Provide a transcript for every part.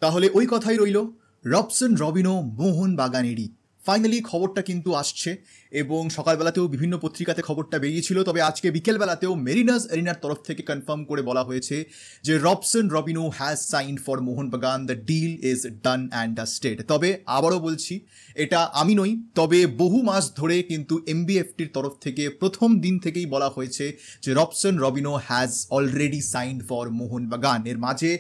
তাহলে ওই কথাই রইল, রবসন রবিনো মোহনবাগানেরই ফাইনালি খবরটা কিন্তু আসছে এবং সকালবেলাতেও বিভিন্ন পত্রিকাতে খবরটা বেরিয়েছিল। তবে আজকে বিকেলবেলাতেও মেরিনার্স এরিনার তরফ থেকে কনফার্ম করে বলা হয়েছে যে Robson Robinho has signed for Mohun Bagan, the deal is done and dusted. তবে আবারও বলছি, এটা আমি নই, তবে বহু মাস ধরে কিন্তু এমবিএফটির তরফ থেকে প্রথম দিন থেকেই বলা হয়েছে যে Robson Robinho has already signed for Mohun Bagan. এর মাঝে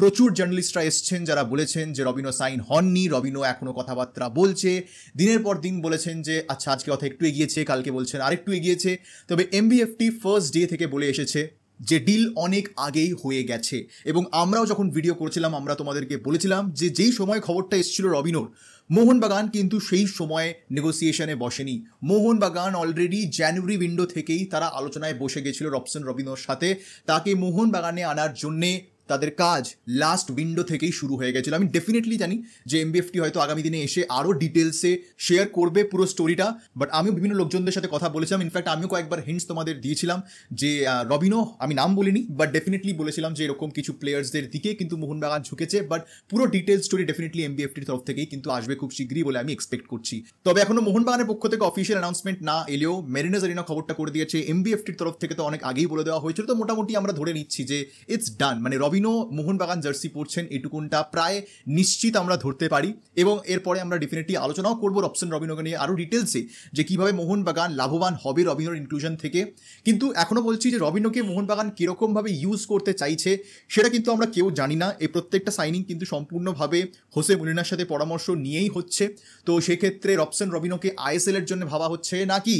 প্রচুর জার্নালিস্টরা এসছেন যারা বলেছেন যে রবিনো সাইন হননি, রবিনো এখনও কথাবার্তা বলছে, দিনের পর দিন বলেছেন যে আচ্ছা আজকে কথা একটু এগিয়েছে, কালকে বলছেন আরেকটু এগিয়েছে। তবে এমবিএফটি ফার্স্ট ডে থেকে বলে এসেছে যে ডিল অনেক আগেই হয়ে গেছে এবং আমরাও যখন ভিডিও করছিলাম আমরা তোমাদেরকে বলেছিলাম যে যেই সময় খবরটা এসেছিল রবিনোর, মোহনবাগান কিন্তু সেই সময় নেগোসিয়েশনে বসেনি। মোহনবাগান অলরেডি জানুয়ারি উইন্ডো থেকেই তারা আলোচনায় বসে গেছিল রবসন রবিনোর সাথে, তাকে মোহনবাগানে আনার জন্যে তাদের কাজ লাস্ট উইন্ডো থেকেই শুরু হয়ে গেছিলো। আমি ডেফিনেটলি জানি যে এমবিএফটি হয়তো আগামী দিনে এসে আরও ডিটেলসে শেয়ার করবে পুরো স্টোরিটা, বাট আমিও বিভিন্ন লোকজনদের সাথে কথা বলেছিলাম। ইনফ্যাক্ট আমিও কয়েকবার হিন্টস তোমাদের দিয়েছিলাম যে রবিনো, আমি নাম বলিনি বাট ডেফিনেটলি বলেছিলাম যে এরকম কিছু প্লেয়ার্সদের দিকে কিন্তু মোহনবাগান ঝুঁকেছে, বাট পুরো ডিটেলস স্টোরি ডেফিনেটলি এমবিএফটির তরফ থেকেই কিন্তু আসবে খুব শীঘ্রই বলে আমি এক্সপেক্ট করছি। তবে এখনো মোহনবাগানের পক্ষ থেকে অফিসিয়াল অ্যানাউন্সমেন্ট না এলেও মেরিনার্স এরিনা খবরটা করে দিয়েছে, এমবিএফটির তরফ থেকে তো অনেক আগেই বলে দেওয়া হয়েছিল। তো মোটামুটি আমরা ধরে নিচ্ছি যে ইটস ডান, মানে রবিনো মোহনবাগান জার্সি পরছেন এটুকুনটা প্রায় নিশ্চিত আমরা ধরতে পারি। এবং এরপরে আমরা ডেফিনেটলি আলোচনাও করবো রবসন রবিনোকে নিয়ে আরও ডিটেলসে যে কীভাবে মোহনবাগান লাভবান হবে রবিনোর ইনক্লুশন থেকে। কিন্তু এখনও বলছি যে রবিনোকে মোহনবাগান কীরকমভাবে ইউজ করতে চাইছে সেটা কিন্তু আমরা কেউ জানি না। এই প্রত্যেকটা সাইনিং কিন্তু সম্পূর্ণভাবে হোসে মুলিনার সাথে পরামর্শ নিয়েই হচ্ছে। তো সেক্ষেত্রে রবসন রবিনোকে আইএসএল এর জন্য ভাবা হচ্ছে নাকি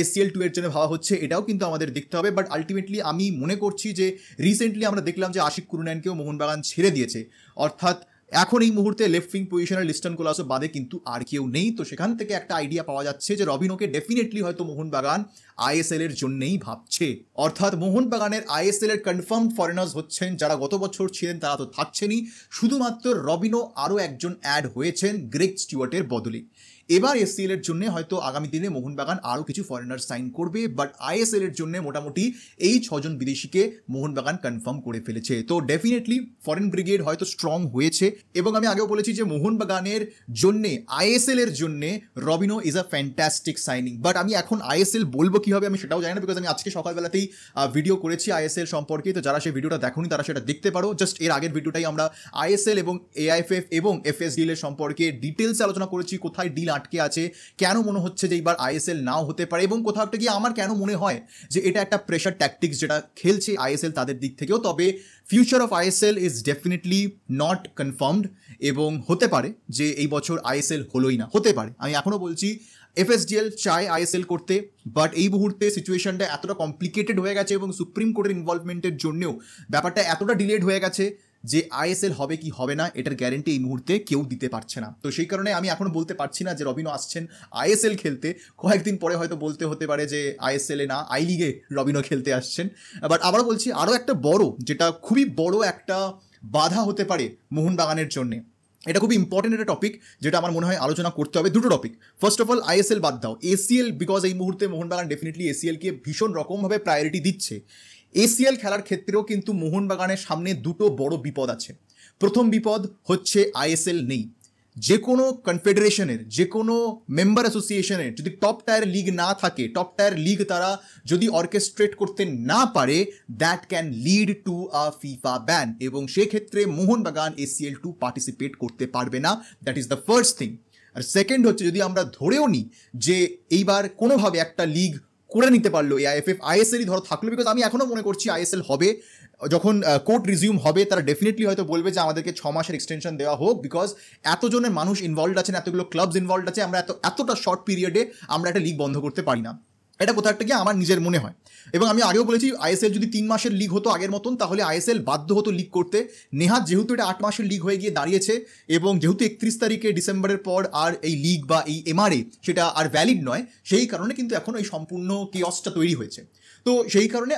এসিএল 2 এর জন্য ভাবা হচ্ছে এটাও কিন্তু আমাদের দেখতে হবে। বাট আলটিমেটলি আমি মনে করছি যে রিসেন্টলি আমরা দেখলাম যে আশিক কুরুনায়নকেও মোহনবাগান ছেড়ে দিয়েছে, অর্থাৎ এখন এই মুহূর্তে লেফট উইং পজিশনের লিস্টন কোলাসো বাদে কিন্তু আর কেউ নেই। তো সেখান থেকে একটা আইডিয়া পাওয়া যাচ্ছে যে রবিনোকে ডেফিনেটলি হয়তো মোহনবাগান আইএসএল এর জন্যই ভাবছে, অর্থাৎ মোহনবাগানের আইএসএল এর কনফার্মড ফরেনার্স হচ্ছেন যারা গত বছর ছিলেন তারা তো থাকছেনই, শুধুমাত্র রবিনো আরও একজন অ্যাড হয়েছেন গ্রেগ স্টুয়ার্টের বদলে। এবার এসসিএল এর জন্য হয়তো আগামী দিনে মোহনবাগান আরও কিছু ফরেনার সাইন করবে, বাট আইএসএল এর জন্য মোটামুটি এই 6 জন বিদেশিকে মোহনবাগান কনফার্ম করে ফেলেছে। তো ডেফিনেটলি ফরেন ব্রিগেড হয়তো স্ট্রং হয়েছে এবং আমি আগেও বলেছি যে মোহনবাগানের জন্যে আইএসএল এর জন্যে Robinho is a fantastic signing. But আমি এখন আইএসএল বলবো কীভাবে আমি সেটাও জানি না, বিকজ আমি আজকে সকালবেলাতেই ভিডিও করেছি আইএসএল সম্পর্কে। তো যারা সেই ভিডিওটা দেখোনি তারা সেটা দেখতে পারো। জাস্ট এর আগের ভিডিওটাই আমরা আইএসএল এবং এআইএফএফ এবং এফএস ডিলের সম্পর্কে ডিটেলসে আলোচনা করেছি, কোথায় ডিল আটকে আছে, কেন মনে হচ্ছে যে এইবার আইএসএল নাও হতে পারে এবং কোথাও একটা গিয়ে আমার কেন মনে হয় যে এটা একটা প্রেশার ট্যাকটিক্স যেটা খেলছে আইএসএল তাদের দিক থেকেও। তবে future of ISL is definitely not confirmed এবং হতে পারে যে এই বছর আইএসএল হলোই না, হতে পারে। আমি এখনও বলছি এফএসডিএল চায় আইএসএল করতে, বাট এই মুহূর্তে সিচুয়েশনটা এতটা কমপ্লিকেটেড হয়ে গেছে এবং সুপ্রিম কোর্টের ইনভলভমেন্টের জন্যও ব্যাপারটা এতটা ডিলেড হয়ে গেছে যে আইএসএল হবে কি হবে না এটার গ্যারেন্টি এই মুহূর্তে কেউ দিতে পারছে না। তো সেই কারণে আমি এখন বলতে পারছি না যে রবিনো আসছেন আইএসএল খেলতে, কয়েকদিন পরে হয়তো বলতে হতে পারে যে আইএসএল এ না আই লিগে রবিনো খেলতে আসছেন। বাট আবার বলছি আরও একটা বড়, যেটা খুবই বড় একটা বাধা হতে পারে মোহনবাগানের জন্যে, এটা খুবই ইম্পর্টেন্ট একটা টপিক যেটা আমার মনে হয় আলোচনা করতে হবে। দুটো topic, first of all ISL বাদ দাও, এসিএল, বিকজ এই মুহূর্তে মোহনবাগান ডেফিনেটলি এসিএলকে ভীষণ রকমভাবে প্রায়োরিটি দিচ্ছে। এসিএল খেলার ক্ষেত্রেও কিন্তু মোহনবাগানের সামনে দুটো বড় বিপদ আছে। প্রথম বিপদ হচ্ছে আইএসএল নেই। যে কোনো কনফেডারেশনের, যে কোনো মেম্বার অ্যাসোসিয়েশনের যদি টপ টায়ার লিগ না থাকে, টপ টায়ার লিগ তারা যদি অর্কেস্ট্রেট করতে না পারে, that can lead to a FIFA ban এবং সেক্ষেত্রে মোহনবাগান এসিএল 2 পার্টিসিপেট করতে পারবে না। That is the first thing. আর সেকেন্ড হচ্ছে যদি আমরা ধরেও নিই যে এইবার কোনোভাবে একটা লিগ করে নিতে পারলো এআইএফএফ, আইএসএলই ধরো থাকলো, বিকজ আমি এখনও মনে করছি আইএসএল হবে যখন কোর্ট রিজিউম হবে তারা ডেফিনেটলি হয়তো বলবে যে আমাদেরকে 6 মাসের এক্সটেনশন দেওয়া হোক, বিকজ এতজনের মানুষ ইনভলভড আছেন, এতগুলো ক্লাবস ইনভলভড আছে, আমরা এতটা শর্ট পিরিয়ডে আমরা একটা লিগ বন্ধ করতে পারি না। এটা কোথাও একটা গিয়ে আমার নিজের মনে হয়। এবং আমি আগেও বলেছি আইএসএল যদি 3 মাসের লিগ হতো আগের মতন, তাহলে আইএসএল বাধ্য হতো লিগ করতে। নেহাত যেহেতু এটা 8 মাসের লিগ হয়ে গিয়ে দাঁড়িয়েছে এবং যেহেতু 31 তারিখে ডিসেম্বরের পর আর এই লিগ বা এই এমআরএ সেটা আর ভ্যালিড নয়, সেই কারণে কিন্তু এখন এই সম্পূর্ণ কিয়সটা তৈরি হয়েছে। তো সেই কারণে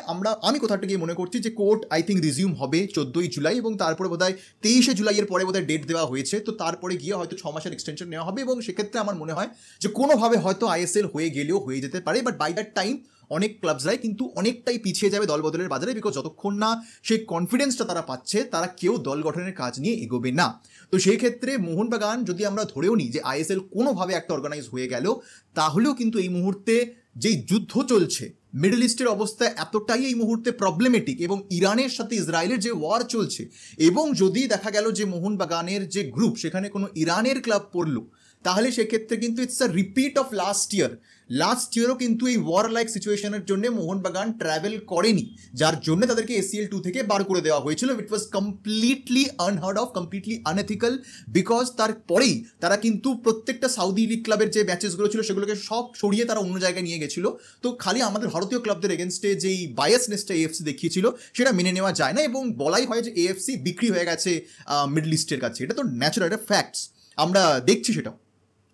আমি কোথাও একটা গিয়ে মনে করছি যে কোর্ট আই থিঙ্ক রিজিউম হবে 14ই জুলাই এবং তারপরে বোধহয় 23শে জুলাইয়ের পরে বোধহয় ডেট দেওয়া হয়েছে। তো তারপরে গিয়ে হয়তো 6 মাসের এক্সটেনশন নেওয়া হবে এবং সেক্ষেত্রে আমার মনে হয় যে কোনোভাবে হয়তো আইএসএল হয়ে গেলেও হয়ে যেতে পারে, বাট বাই দ্যাট টাইম অনেক ক্লাবসরাই কিন্তু অনেকটাই পিছিয়ে যাবে দল বদলের বাজারে, বিকজ যতক্ষণ না সেই কনফিডেন্সটা তারা পাচ্ছে তারা কেউ দল গঠনের কাজ নিয়ে এগোবে না। তো সেই ক্ষেত্রে মোহনবাগান যদি আমরা ধরেও নিই যে আইএসএল কোনোভাবে একটা অর্গানাইজ হয়ে গেল, তাহলেও কিন্তু এই মুহূর্তে যেই যুদ্ধ চলছে, মিডল ইস্টের অবস্থা এতটাই এই মুহূর্তে প্রবলেমেটিক, এবং ইরানের সাথে ইসরায়েলের যে ওয়ার চলছে, এবং যদি দেখা গেল যে মোহনবাগানের যে গ্রুপ সেখানে কোনো ইরানের ক্লাব পড়লো, তাহলে সেক্ষেত্রে কিন্তু it's a repeat of last ইয়ারও কিন্তু এই ওয়ার লাইক সিচুয়েশনের জন্য মোহনবাগান ট্রাভেল করেনি, যার জন্য তাদেরকে ACL 2 থেকে বার করে দেওয়া হয়েছিল। It was completely unheard of, completely unethical, because তারপরেই তারা কিন্তু প্রত্যেকটা সাউদি লিগ ক্লাবের যে ম্যাচেসগুলো ছিল সেগুলোকে সব সরিয়ে তারা অন্য জায়গায় নিয়ে গেছিল। তো খালি আমাদের ভারতীয় ক্লাবদের এগেনস্টে যেই বায়াসনেসটা AFC দেখিয়েছিল সেটা মেনে নেওয়া যায় না, এবং বলাই হয় যে AFC বিক্রি হয়ে গেছে মিডল ইস্টের কাছে। এটা তো ন্যাচারাল, এটা ফ্যাক্টস, আমরা দেখছি সেটাও।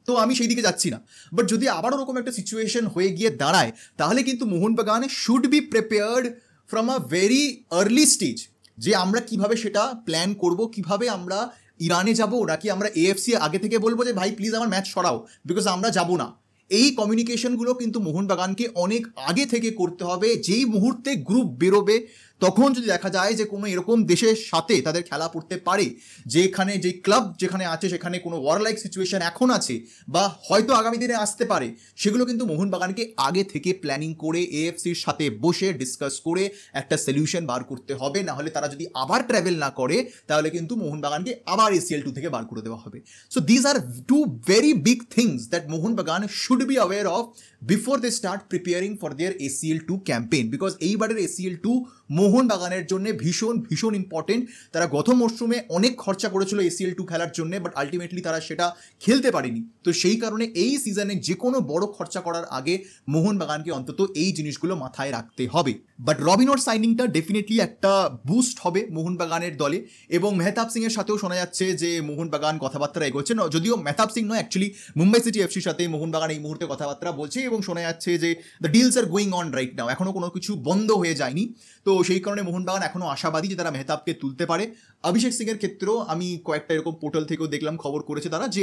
তো আমি সেই দিকে যাচ্ছি না, বাট যদি আবার ওরকম একটা সিচুয়েশন হয়ে গিয়ে দাঁড়ায়, তাহলে কিন্তু Mohun Bagan should be prepared from a very early stage, যে আমরা কিভাবে সেটা প্ল্যান করব, কিভাবে আমরা ইরানে যাব, নাকি আমরা AFC আগে থেকে বলবো যে ভাই প্লিজ আমার ম্যাচ সরাও বিকজ আমরা যাব না। এই কমিউনিকেশনগুলো কিন্তু মোহনবাগানকে অনেক আগে থেকে করতে হবে। যেই মুহূর্তে গ্রুপ বেরোবে, তখন যদি দেখা যায় যে কোনো এরকম দেশের সাথে তাদের খেলা পড়তে পারে, যেখানে যে ক্লাব যেখানে আছে সেখানে কোনো ওয়ার লাইক সিচুয়েশন এখন আছে বা হয়তো আগামী দিনে আসতে পারে, সেগুলো কিন্তু মোহনবাগানকে আগে থেকে প্ল্যানিং করে AFCর সাথে বসে ডিসকাস করে একটা সলিউশন বার করতে হবে। না হলে তারা যদি আবার ট্রাভেল না করে, তাহলে কিন্তু মোহনবাগানকে আবার ACL 2 থেকে বার করে দেওয়া হবে। So these are two very big things that Mohun Bagan should be aware of before they start preparing for their ACL 2 campaign, because এইবারের ACL 2 মোহনবাগানের জন্য ভীষণ ভীষণ ইম্পর্টেন্ট। তারা গত মরশুমে অনেক খরচা করেছিল ACL 2 খেলার জন্য, বাট আলটিমেটলি তারা সেটা খেলতে পারেনি। তো সেই কারণে এই সিজনে যে কোনো বড় খরচা করার আগে মোহনবাগানকে অন্তত এই জিনিসগুলো মাথায় রাখতে হবে। বাট রবিনোর সাইনিংটা ডেফিনেটলি একটা বুস্ট হবে মোহনবাগানের দলে, এবং মেহতাব সিং এর সাথেও শোনা যাচ্ছে যে মোহনবাগান কথাবার্তা এগোচ্ছে, যদিও মেহতাব সিং নয়, অ্যাকচুয়ালি মুম্বাই সিটি এফসির সাথে মোহনবাগান এই মুহূর্তে কথাবার্তা বলছে, এবং শোনা যাচ্ছে যে the deals are going on right now, এখনো কোনো কিছু বন্ধ হয়ে যায়নি। তো সেই কারণে মোহনবাগান এখনো আশাবাদী যে তারা মেহতাবকে তুলতে পারে। অভিষেক সিং এর ক্ষেত্রেও আমি কয়েকটা এরকম পোর্টাল থেকেও দেখলাম, খবর করেছে তারা যে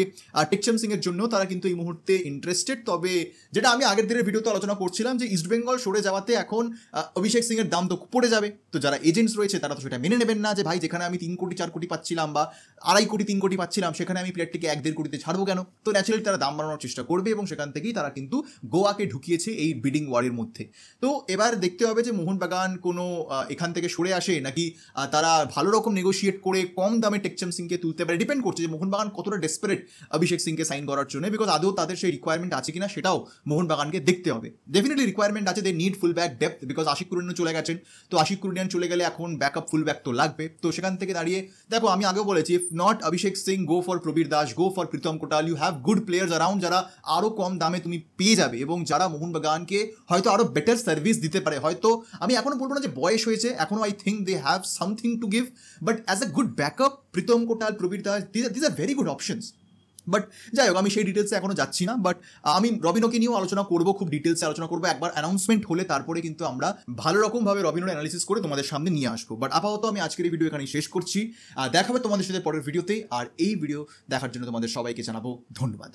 টেকচাম সিং এর জন্য তারা কিন্তু এই মুহূর্তে ইন্টারেস্টেড। তবে যেটা আমি আগের দিনের ভিডিওতে আলোচনা করছিলাম যে ইস্টবেঙ্গল সরে যাওয়াতে এখন অভিষেক সিং এর দাম তো পড়ে যাবে, তো যারা এজেন্টস রয়েছে তারা তো সেটা মেনে নেবেন না যে ভাই যেখানে আমি 3 কোটি 4 কোটি পাচ্ছিলাম বা 2.5 কোটি 3 কোটি পাচ্ছিলাম, সেখানে আমি প্লেয়ারটিকে 1-1.5 কোটিতে ছাড়বো কেন। তো ন্যাচারালি তারা দাম বাড়ানোর চেষ্টা করবে, এবং সেখান থেকেই তারা কিন্তু গোয়াকে ঢুকিয়েছে এই বিডিং ওয়ারের মধ্যে। তো এবার দেখতে হবে যে মোহনবাগান কোনো এখান থেকে সরে আসে, নাকি তারা ভালো রকম নেগোশিয়েট করে কম দামে টেকচাম সিংকে তুলতে পারে। ডিপেন্ড করছে যে মোহনবাগান কতটা ডেসপারেট অভিষেক সিংকে সাইন করার জন্য, বিকজ আদৌ তাদের সেই রিকোয়ারমেন্ট আছে কিনা সেটাও মোহনবাগানকে দেখতে হবে। ডেফিনেটলি রিকোয়ারমেন্ট আছে, they need full back depth, because Ashique Kurian চলে গেছেন, তো আশিক কুরিয়ান চলে গেলে এখন ব্যাকআপ ফুল ব্যাক তো লাগবে। তো সেখান থেকে দাঁড়িয়ে দেখো, আমি আগেও বলেছি, if not Abhishek Singh, go for Prabir Das, go for Pritam Kotal, you have good players around যারা আরও কম দামে তুমি পেয়ে যাবে, এবং যারা মোহনবাগানকে হয়তো আরও বেটার সার্ভিস দিতে পারে। হয়তো আমি এখনো বলবো না যে বয়স হয়েছে, এখনো I think they have something to give, but as a good backup Pritam Kotal, Prabir Das, this are very good options. But যাই হোক, আমি সেই ডিটেলসে এখনো যাচ্ছি না, বাট আমি রবিনোকে নিয়েও আলোচনা করবো, খুব ডিটেলসে আলোচনা করবো। একবার অ্যানাউন্সমেন্ট হলে তারপরে কিন্তু আমরা ভালো রকমভাবে রবিনোর অ্যানালিসিস করে তোমাদের সামনে নিয়ে আসবো। বাট আপাতত আমি আজকের এই ভিডিও এখানেই শেষ করছি, দেখাবে তোমাদের সাথে পরের ভিডিওতে। আর এই ভিডিও দেখার জন্য তোমাদের সবাইকে জানাবো ধন্যবাদ।